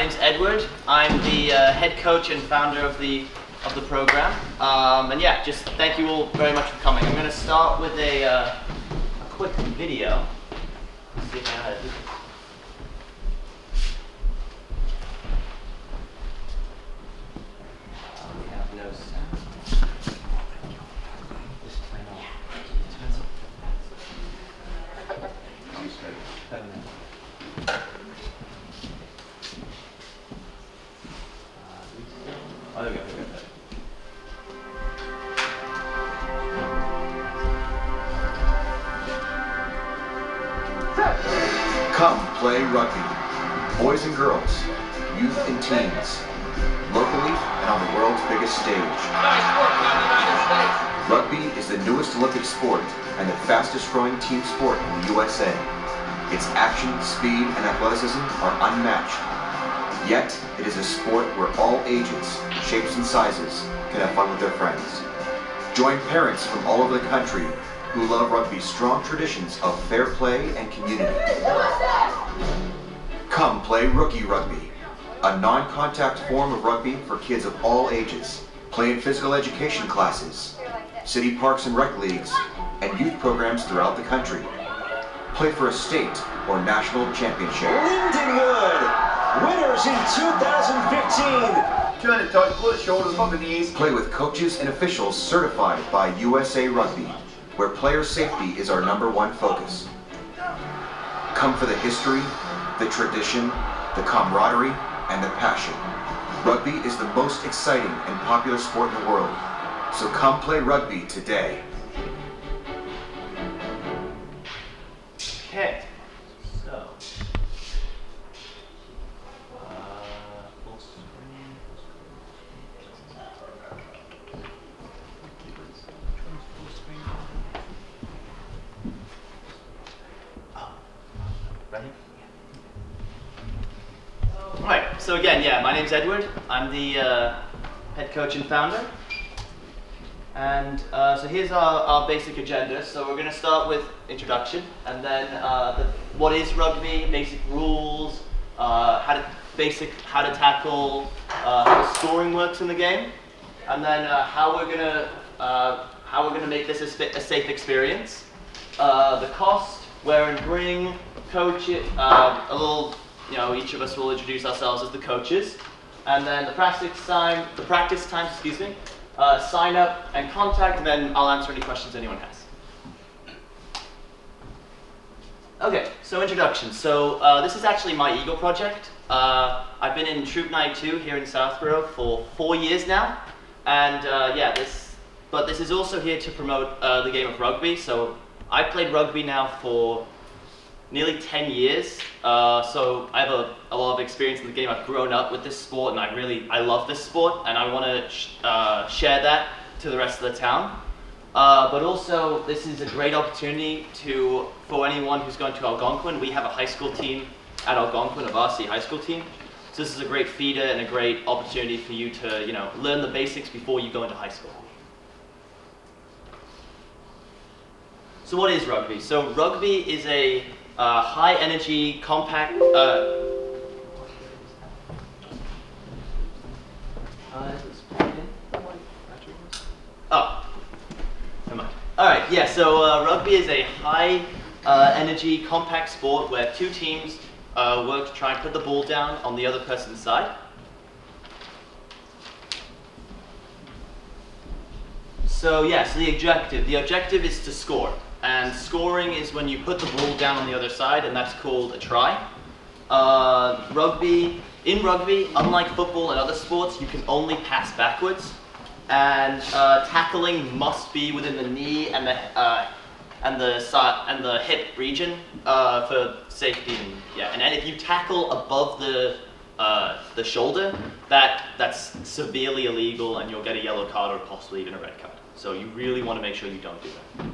name's Edward. I'm the head coach and founder of the program. And yeah, just thank you all very much for coming. I'm going to start with a quick video. Let's see if I know how to do this. We have no sound. Just plain old. Oh, there we go. Come play rugby. Boys and girls, youth and teens, locally and on the world's biggest stage. Nice work on the United States. Rugby is the newest Olympic sport and the fastest growing team sport in the USA. Its action, speed, and athleticism are unmatched. Yet, it is a sport where all ages, shapes, and sizes can have fun with their friends. Join parents from all over the country who love rugby's strong traditions of fair play and community. Come play rookie rugby, a non-contact form of rugby for kids of all ages. Play in physical education classes, city parks and rec leagues, and youth programs throughout the country. Play for a state or national championship. Lindenwood, winners in 2015. Turn it tight, pull the shoulders, not the knees. Play with coaches and officials certified by USA Rugby, where player safety is our #1 focus. Come for the history, the tradition, the camaraderie, and the passion. Rugby is the most exciting and popular sport in the world, so come play rugby today. Okay, so full screen. Ready? All right. So again, yeah, my name's Edward. I'm the head coach and founder. And so here's our basic agenda. So we're going to start with introduction, and then what is rugby, basic rules, how to tackle, how the scoring works in the game, and then how we're gonna make this a safe experience. The cost, wear and bring, coach it, a little. Each of us will introduce ourselves as the coaches, and then the practice time. Excuse me. Sign up and contact, and then I'll answer any questions anyone has. Okay, so introduction. So this is actually my Eagle project. I've been in Troop 92 here in Southborough for 4 years now, and but this is also here to promote the game of rugby. So I've played rugby now for nearly 10 years, so I have a lot of experience in the game. I've grown up with this sport, and I love this sport, and I want to share that to the rest of the town. But also, this is a great opportunity for anyone who's going to Algonquin. We have a high school team at Algonquin, a varsity high school team. So this is a great feeder and a great opportunity for you to learn the basics before you go into high school. So what is rugby? So rugby is a high energy, compact. Never mind. All right. Yeah. So rugby is a high energy, compact sport where two teams work to try and put the ball down on the other person's side. So yes, the objective is to score. And scoring is when you put the ball down on the other side, and that's called a try. In rugby, unlike football and other sports, you can only pass backwards, and tackling must be within the knee and the hip region for safety. And if you tackle above the shoulder, that's severely illegal, and you'll get a yellow card or possibly even a red card. So you really want to make sure you don't do that.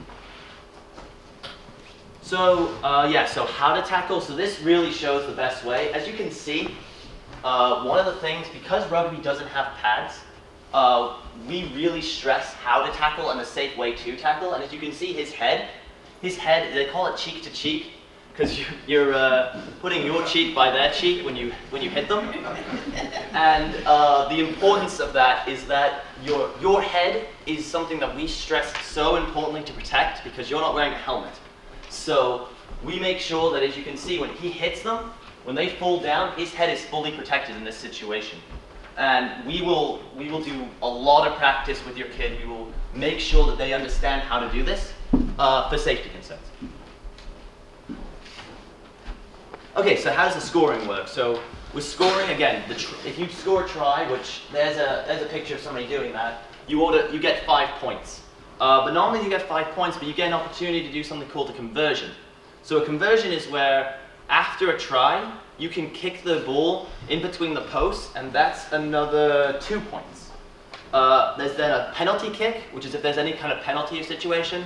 So so how to tackle. So this really shows the best way. As you can see, one of the things, because rugby doesn't have pads, we really stress how to tackle and a safe way to tackle. And as you can see, his head, they call it cheek to cheek, because you're putting your cheek by their cheek when you hit them. And the importance of that is that your head is something that we stress so importantly to protect because you're not wearing a helmet. So we make sure that, as you can see, when he hits them, when they fall down, his head is fully protected in this situation. And we will do a lot of practice with your kid. We will make sure that they understand how to do this for safety concerns. Okay, so how does the scoring work? So with scoring, again, if you score a try, which there's a picture of somebody doing that, you get 5 points. But not only do you get 5 points, but you get an opportunity to do something called a conversion. So a conversion is where after a try, you can kick the ball in between the posts, and that's another 2 points. There's then a penalty kick, which is if there's any kind of penalty situation,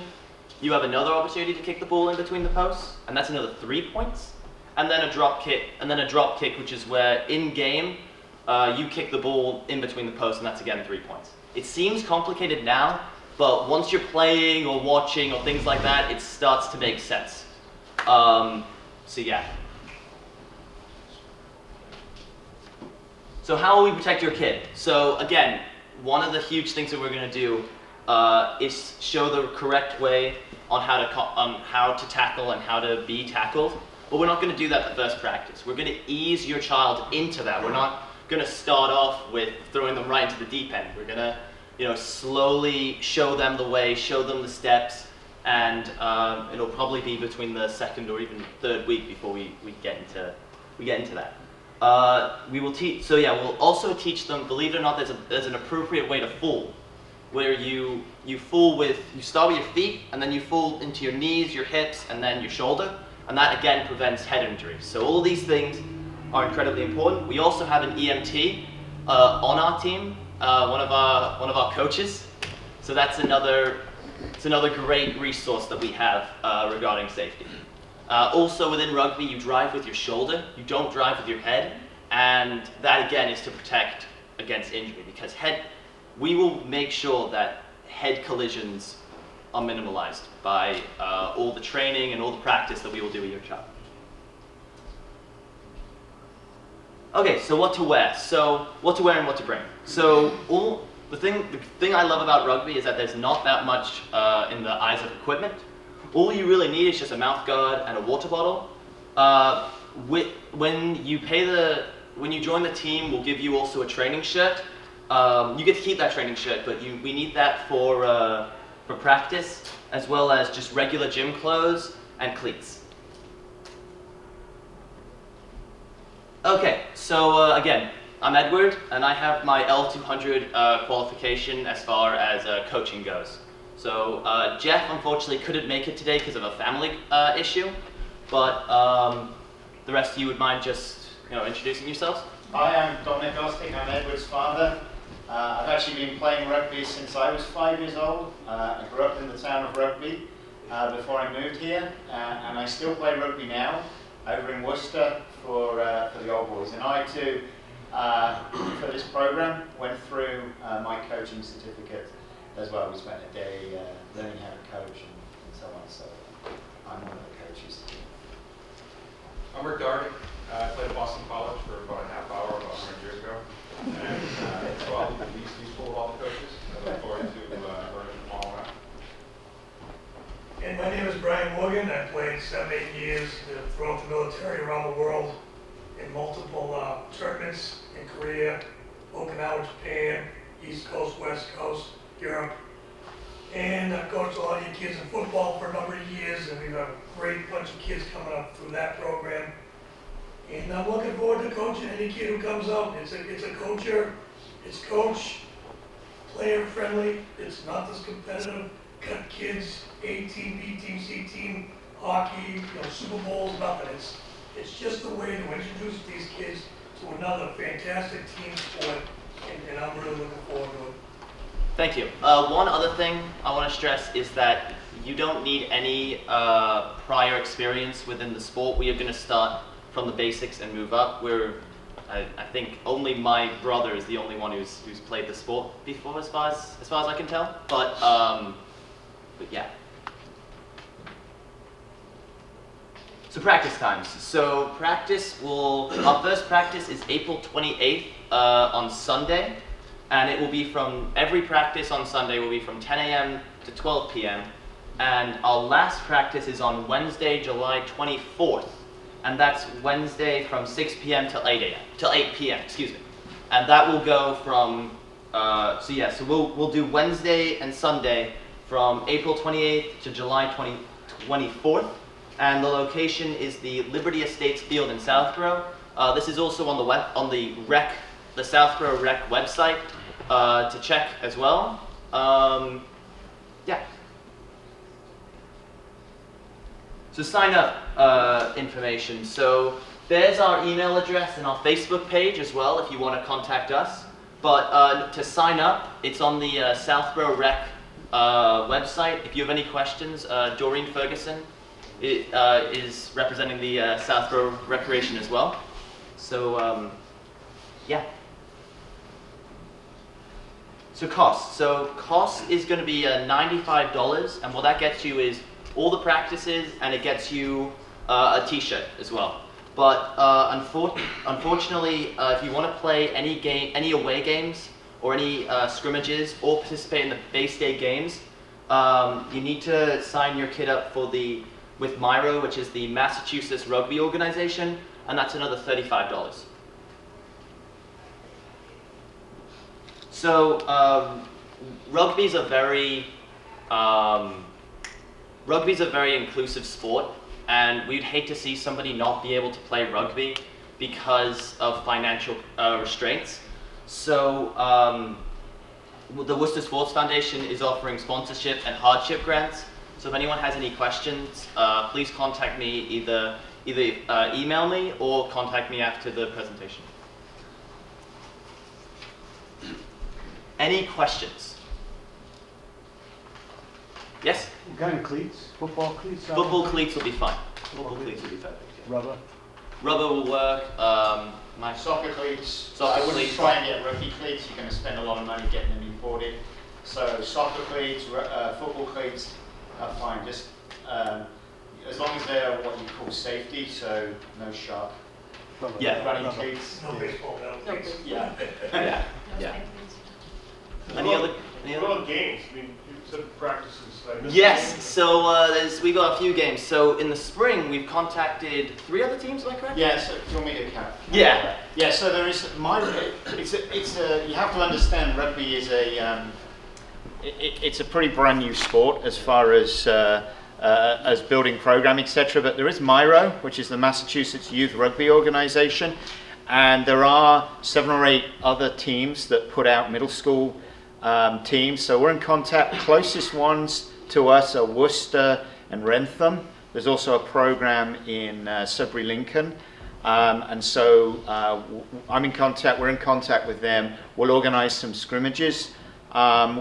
you have another opportunity to kick the ball in between the posts, and that's another 3 points. And then a drop kick, which is where in game you kick the ball in between the posts, and that's again 3 points. It seems complicated now, but once you're playing or watching or things like that, it starts to make sense. So yeah. So how will we protect your kid? So again, one of the huge things that we're going to do is show the correct way on how to tackle and how to be tackled. But we're not going to do that the first practice. We're going to ease your child into that. We're not going to start off with throwing them right into the deep end. We're going to, slowly show them the way, show them the steps, and it'll probably be between the second or even third week before we get into that. We will teach. So yeah, we'll also teach them. Believe it or not, there's an appropriate way to fall, where you start with your feet, and then you fall into your knees, your hips, and then your shoulder. And that again prevents head injuries. So all of these things are incredibly important. We also have an EMT on our team, one of our coaches. So that's another great resource that we have regarding safety. Also within rugby, you drive with your shoulder. You don't drive with your head, and that again is to protect against injury because we will make sure that head collisions are minimalized by all the training and all the practice that we will do with your child. Okay, so what to wear? So what to wear and what to bring. So the thing I love about rugby is that there's not that much in the eyes of equipment. All you really need is just a mouth guard and a water bottle. When you join the team, we'll give you also a training shirt. You get to keep that training shirt, but we need that for practice, as well as just regular gym clothes and cleats. Okay, so again, I'm Edward, and I have my L200 qualification as far as coaching goes. So Jeff unfortunately couldn't make it today because of a family issue, but the rest of you would mind just introducing yourselves? Hi, I'm Dominic Gostick. I'm Edward's father. I've actually been playing rugby since I was 5 years old. I grew up in the town of Rugby before I moved here, and I still play rugby now over in Worcester for the old boys. And I too, for this program, went through my coaching certificate as well. We spent a day learning how to coach and so on. So I'm one of the coaches. I'm Rick Darby. I played at Boston College for about a half hour about 100 years ago. And so I'll be the least useful of all the coaches. I look forward to learning from all that. And my name is Brian Morgan. I played 7-8 years throughout the military around the world in multiple tournaments in Korea, Okinawa, Japan, East Coast, West Coast, Europe. And I've coached a lot of you kids in football for a number of years, and we've got a great bunch of kids coming up through that program. And I'm looking forward to coaching any kid who comes out. It's a culture, it's coach, player friendly, it's not this competitive, cut kids, A team, B team, C team, hockey, Super Bowls, nothing. It's just a way to introduce these kids to another fantastic team sport, and I'm really looking forward to it. Thank you. One other thing I want to stress is that you don't need any prior experience within the sport. We are going to start from the basics and move up. I think only my brother is the only one who's played the sport before, as far as I can tell. But yeah. So practice times. So our first practice is April 28th on Sunday, and it will be every practice on Sunday will be from 10 a.m. to 12 p.m. And our last practice is on Wednesday, July 24th, and that's Wednesday from 6 p.m. till 8 p.m. Excuse me, and that will go from so we'll do Wednesday and Sunday from April 28th to July 24th. And the location is the Liberty Estates Field in Southborough. This is also on the Southborough Rec website to check as well. Yeah. So sign up information. So there's our email address and our Facebook page as well if you want to contact us. But to sign up, it's on the Southborough Rec website. If you have any questions, Doreen Ferguson is representing the Southborough Recreation as well. So, yeah. So cost. So cost is going to be $95, and what that gets you is all the practices, and it gets you a T-shirt as well. But unfortunately, if you want to play any away games or any scrimmages or participate in the Bay State games, you need to sign your kid up with MIRO, which is the Massachusetts Rugby Organization, and that's another $35. So rugby's a very inclusive sport, and we'd hate to see somebody not be able to play rugby because of financial restraints. So the Worcester Sports Foundation is offering sponsorship and hardship grants. So if anyone has any questions, please contact me, either email me or contact me after the presentation. Any questions? Yes? What kind of cleats? Football cleats? Football cleats will be fine. Football cleats will be perfect. Yeah. Rubber? Rubber will work. Soccer cleats. Soccer I wouldn't cleats. try and get rugby cleats. You're going to spend a lot of money getting them imported. So soccer cleats, football cleats are fine. Just as long as they're what you call safety, so no sharp Rubber. Yeah. running Rubber. cleats. No baseball penalties. Yeah. Yeah. Yeah. Any other? What about games? I mean, you said practices. I missed Yes. games. So we've got a few games. So in the spring, we've contacted 3 other teams. Am I correct? Yeah, so do you want me to count? Yeah. Yeah, so there is you have to understand rugby is it's a pretty brand new sport as far as building program, etc. But there is MIRO, which is the Massachusetts Youth Rugby Organization, and there are 7 or 8 other teams that put out middle school teams. So we're in contact. Closest ones to us are Worcester and Wrentham. There's also a program in Sudbury Lincoln. And so I'm in contact, we're in contact with them. We'll organize some scrimmages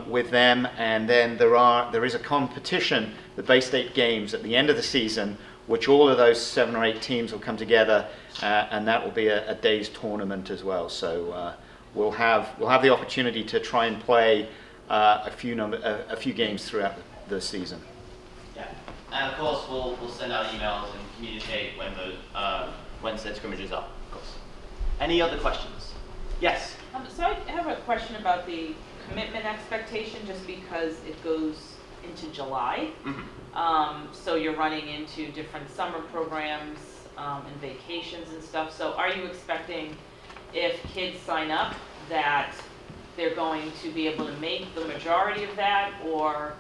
with them, and then there is a competition, the Bay State Games, at the end of the season, which all of those 7 or 8 teams will come together, and that will be a day's tournament as well. So we'll have the opportunity to try and play a few games throughout the season. Yeah. And of course, we'll send out emails and communicate when said scrimmages are. Of course. Any other questions? Yes. So I have a question about the commitment expectation, just because it goes into July. Mm-hmm. So you're running into different summer programs and vacations and stuff. So are you expecting, if kids sign up, that they're going to be able to make the majority of that, or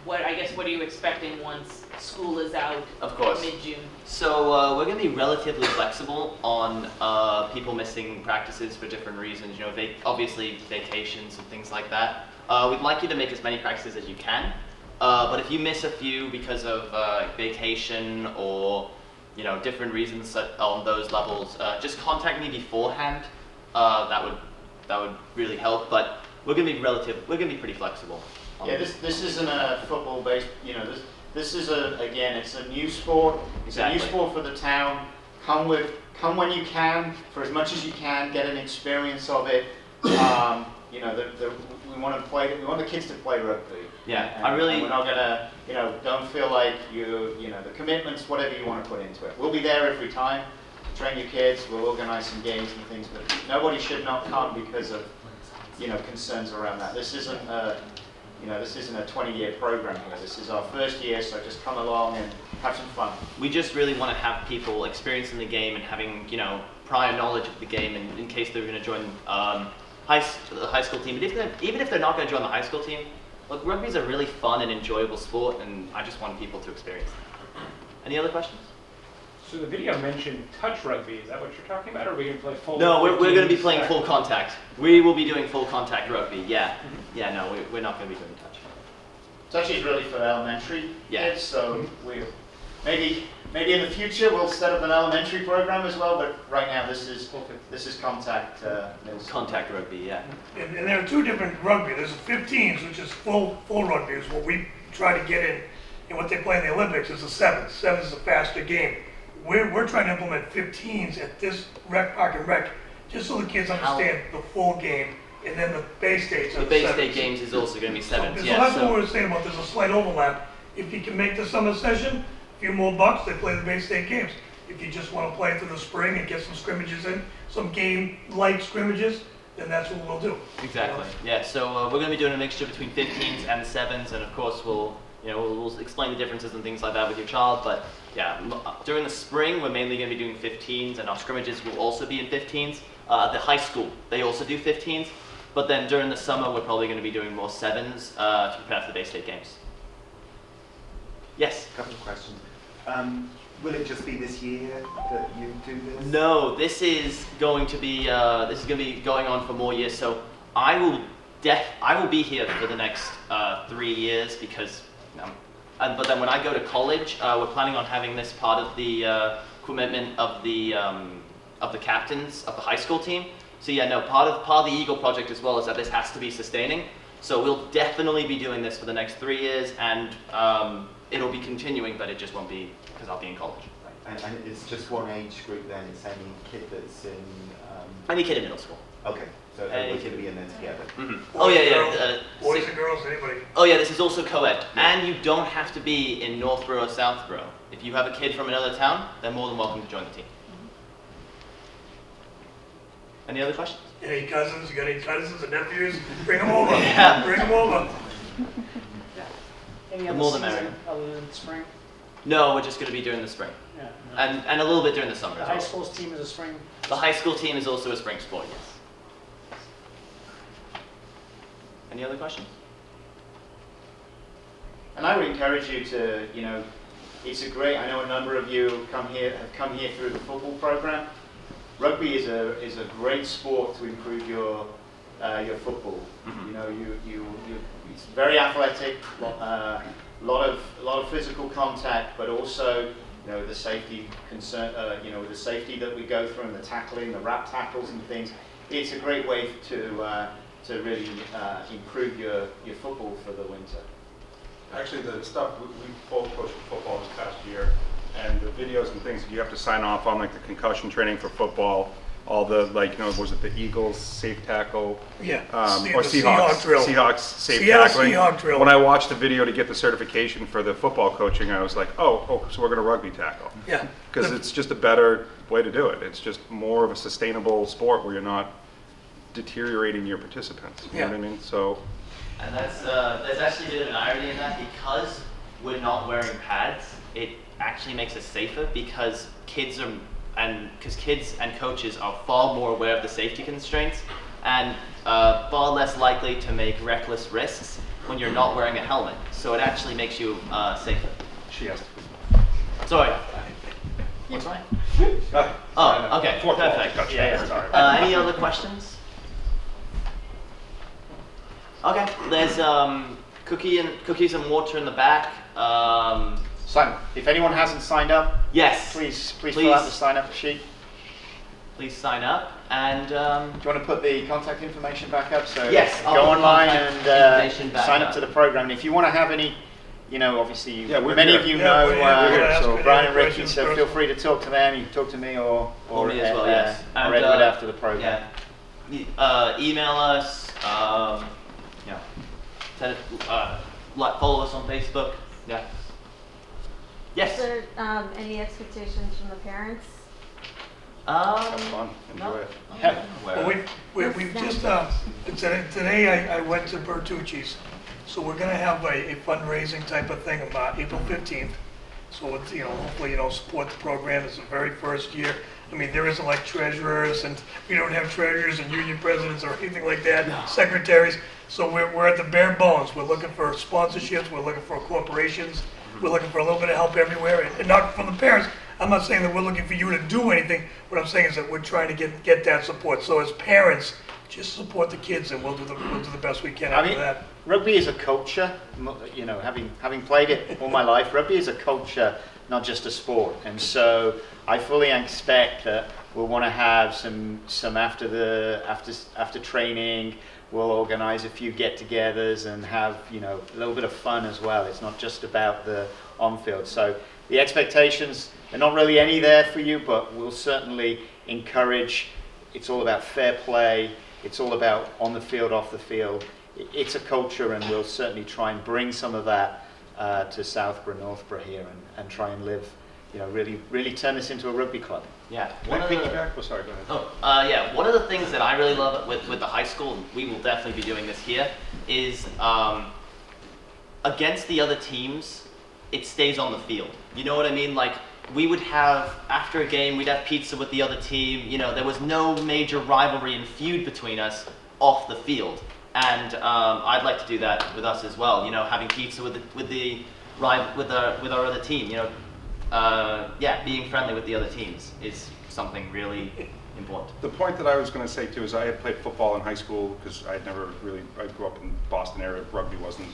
what are you expecting once school is out? Of course. Mid-June. So we're going to be relatively flexible on people missing practices for different reasons. Obviously vacations and things like that. We'd like you to make as many practices as you can. But if you miss a few because of vacation or different reasons on those levels, just contact me beforehand. That would really help. But we're going to be pretty flexible. Yeah, this isn't a football-based. This is it's a new sport. It's Exactly. a new sport for the town. Come when you can, for as much as you can, get an experience of it. we want to play. We want the kids to play rugby. Yeah, and, I really. and we're not gonna, don't feel like the commitments, whatever you want to put into it. We'll be there every time. Train your kids. We'll organise some games and things, but nobody should not come because of, concerns around that. This isn't a 20-year program here. This is our first year, so just come along and have some fun. We just really want to have people experiencing the game and having, prior knowledge of the game, and in case they're going to join the high school team. But even if they're not going to join the high school team, look, rugby is a really fun and enjoyable sport, and I just want people to experience it. Any other questions? So the video mentioned touch rugby. Is that what you're talking about, or are we going to play full? No, we're going to be playing full contact. We will be doing full contact rugby. Yeah, no, we're not going to be doing touch. Touch is really for elementary kids, so maybe in the future we'll set up an elementary program as well. But right now this is contact. Contact rugby, yeah. And there are two different rugby. There's a 15s, which is full rugby, is what we try to get in. And what they play in the Olympics is a 7. 7 is a faster game. We're trying to implement 15s at this rec park and rec, just so the kids understand the full game, and then the Bay States. The Bay State games is also going to be 7s. So that's what we were saying about. There's a slight overlap. If you can make the summer session, a few more bucks, they play the Bay State games. If you just want to play through the spring and get some scrimmages in, some game-like scrimmages, then that's what we'll do. Exactly. Yeah. So we're going to be doing a mixture between 15s and 7s, and of course we'll explain the differences and things like that with your child. But yeah, during the spring we're mainly going to be doing 15s, and our scrimmages will also be in 15s. The high school, they also do 15s, but then during the summer we're probably going to be doing more 7s to prepare for the Bay State games. Yes. A couple of questions. Will it just be this year that you do this? No, this is going to be going on for more years. So I will be here for the next 3 years because. But then when I go to college, we're planning on having this part of the commitment of the captains of the high school team. So yeah, no, part of the Eagle project as well is that this has to be sustaining. So we'll definitely be doing this for the next 3 years, and it'll be continuing, but it just won't be because I'll be in college. And it's just one age group then? It's any kid that's in... Any kid in middle school. Okay, so everyone's going to be in there together. Mm-hmm. Oh yeah. Boys and girls, anybody. Oh yeah, this is also co-ed. And you don't have to be in Northborough or Southborough. If you have a kid from another town, they're more than welcome to join the team. Any other questions? Any cousins? You got any cousins and nephews? Bring them over. Yeah. Bring them over. Any The other more the season merrier. other than spring? No, we're just going to be doing the spring. Yeah. No. And a little bit during the summer The as high well. school's team is a spring. The high school team is also a spring sport, yes. Any other questions? And I would encourage you to, it's a great. I know a number of you have come here through the football program. Rugby is a great sport to improve your football. Mm-hmm. It's very athletic, lot of physical contact, but also the safety concern. The safety that we go through and the tackling, the wrap tackles and things. It's a great way to really improve your football for the winter. Actually, the stuff we both coached football this past year, and the videos and things that you have to sign off on, like the concussion training for football, all the was it the Eagles safe tackle? Yeah. Or the Seahawks. Seahawk drill. Seahawks safe Seattle tackling. Seahawk drill. When I watched the video to get the certification for the football coaching, I was like, oh, so we're going to rugby tackle. Yeah. Because it's just a better way to do it. It's just more of a sustainable sport where you're not deteriorating your participants. You know what I mean? So. And there's actually a bit of an irony in that because we're not wearing pads, it actually makes us safer because kids and coaches are far more aware of the safety constraints and far less likely to make reckless risks when you're not wearing a helmet. So it actually makes you safer. She has to. Sorry. What's right? Oh, okay. Perfect. Yeah, sorry. Any other questions? Okay, there's cookies and water in the back. Sign. If anyone hasn't signed up, yes, please fill out the sign up sheet. Please sign up and. Do you want to put the contact information back up? So yes, go online and sign up to the program. And if you want to have any, obviously many of you know Brian and Ricky, so feel free to talk to them. You can talk to me or me as well. Yes, or Edward after the program. Yeah. Email us. follow us on Facebook. Yeah. Yes. Is there any expectations from the parents? Have fun, enjoy No. it. Well, we've just, today I went to Bertucci's, so we're gonna have a fundraising type of thing about April 15th. So it's, hopefully, support the program. It's the very first year. I mean, there isn't like treasurers, and we don't have treasurers and union presidents or anything like that, secretaries. So we're at the bare bones. We're looking for sponsorships, we're looking for corporations, we're looking for a little bit of help everywhere, and not from the parents. I'm not saying that we're looking for you to do anything. What I'm saying is that we're trying to get that support. So as parents, just support the kids, and we'll do the best we can after that. Rugby is a culture, having played it all my life, rugby is a culture, not just a sport. And so I fully expect that we'll want to have some after training, we'll organize a few get-togethers and have, a little bit of fun as well. It's not just about the on-field. So the expectations, they're not really any there for you, but we'll certainly encourage. It's all about fair play. It's all about on the field, off the field. It's a culture, and we'll certainly try and bring some of that to Southborough, Northborough here, and try and live, really turn this into a rugby club. Yeah. Can I piggyback? Oh, sorry, go ahead. Yeah. One of the things that I really love with the high school, and we will definitely be doing this here, is against the other teams, it stays on the field. You know what I mean? Like, we would have, after a game, we'd have pizza with the other team. There was no major rivalry and feud between us off the field. And I'd like to do that with us as well. Having pizza with our other team. Being friendly with the other teams is something really important. The point that I was going to say too is I had played football in high school because I grew up in Boston area, rugby wasn't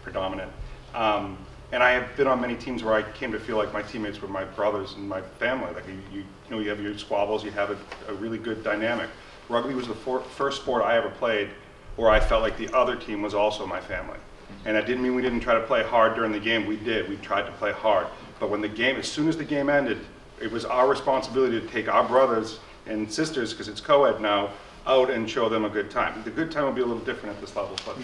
predominant. And I have been on many teams where I came to feel like my teammates were my brothers and my family. Like you have your squabbles, you have a really good dynamic. Rugby was the first sport I ever played where I felt like the other team was also my family. And that didn't mean we didn't try to play hard during the game. We did. We tried to play hard. But as soon as the game ended, it was our responsibility to take our brothers and sisters, because it's co-ed now, out and show them a good time. The good time will be a little different at this level, but I'm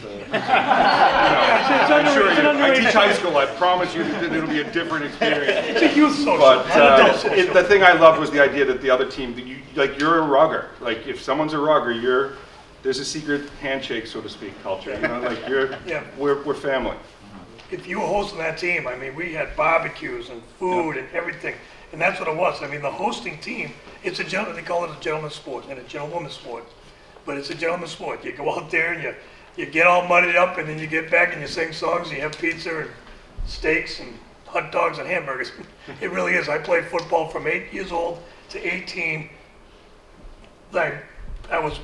sure I teach high school. I promise you that it'll be a different experience. It's a youth social, But not adult social. the thing I loved was the idea that the other team, you're a rugger. Like if someone's a rugger, there's a secret handshake, so to speak, culture. We're family. If you were hosting that team, I mean, we had barbecues and food and everything, and that's what it was. I mean, the hosting team, they call it a gentleman's sport and a gentlewoman's sport, but it's a gentleman's sport. You go out there and you get all muddied up, and then you get back and you sing songs, and you have pizza and steaks and hot dogs and hamburgers. It really is. I played football from 8 years old to 18. Like, I was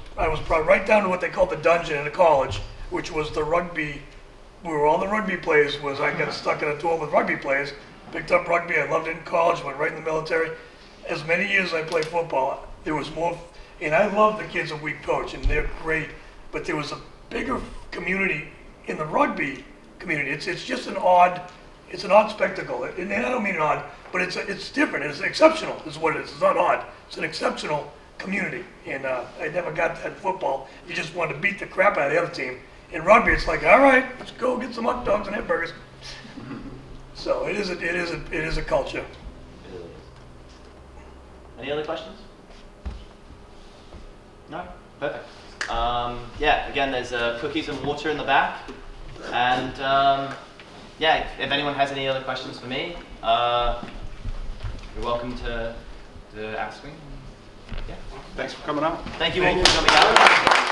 brought right down to what they called the dungeon in the college, which was the rugby. Where all the rugby players was. I got stuck in a tour with rugby players, picked up rugby, I loved it in college, went right in the military. As many years as I played football, there was more, and I love the kids that we coach, and they're great, but there was a bigger community in the rugby community. It's just an odd spectacle, and I don't mean odd, but it's different, it's exceptional is what it is. It's not odd, it's an exceptional community, and I never got that in football. You just wanted to beat the crap out of the other team. In rugby, it's like, all right, let's go get some hot dogs and hamburgers. So it is a culture. Any other questions? No? Perfect. Again, there's cookies and water in the back. And if anyone has any other questions for me, you're welcome to ask me. Yeah. Thanks for coming out. Thank you all for coming out.